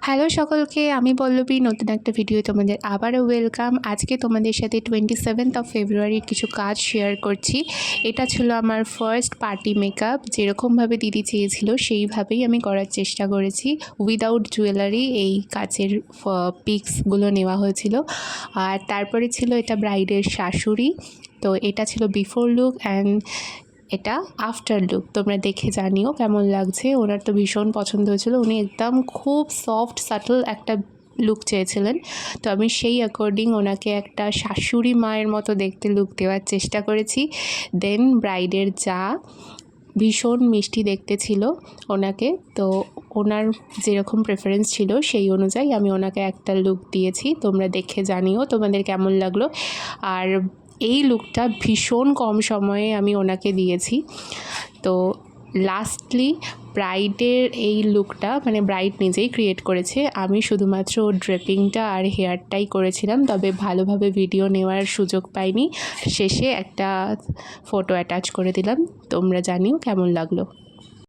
Hello সকলকে, আমি পল্লবী। নতুন একটা ভিডিও তোমাদের আবারও ওয়েলকাম। আজকে তোমাদের সাথে 27th অফ ফেব্রুয়ারির কিছু কাজ শেয়ার করছি। এটা ছিল আমার ফার্স্ট পার্টি মেকআপ। যেরকমভাবে দিদি চেয়েছিল সেইভাবেই আমি করার চেষ্টা করেছি। উইদাউট জুয়েলারি এই কাচের পিক্সগুলো নেওয়া হয়েছিল। আর তারপরে ছিল এটা ব্রাইডের শাশুড়ি। তো এটা ছিল বিফোর লুক অ্যান্ড এটা আফটার লুক। তোমরা দেখে জানিও কেমন লাগছে। ওনার তো ভীষণ পছন্দ হয়েছিল। উনি একদম খুব সফট সাটল একটা লুক চেয়েছিলেন, তো আমি সেই অ্যাকর্ডিং ওনাকে একটা শাশুড়ি মায়ের মতো দেখতে লুক দেওয়ার চেষ্টা করেছি। দেন ব্রাইডের যা ভীষণ মিষ্টি দেখতে ছিল ওনাকে, তো ওনার যেরকম প্রেফারেন্স ছিল সেই অনুযায়ী আমি ওনাকে একটা লুক দিয়েছি। তোমরা দেখে জানিও তোমাদের কেমন লাগলো। আর এই লুকটা ভীষণ কম সময়ে আমি ওনাকে দিয়েছি। তো লাস্টলি ব্রাইডের এই লুকটা মানে ব্রাইড নিজেই ক্রিয়েট করেছে। আমি শুধুমাত্র ড্রেপিংটা আর হেয়ারটাই করেছিলাম, তবে ভালোভাবে ভিডিও নেওয়ার সুযোগ পাইনি। শেষে একটা ফটো অ্যাটাচ করে দিলাম। তোমরা জানিও কেমন লাগলো।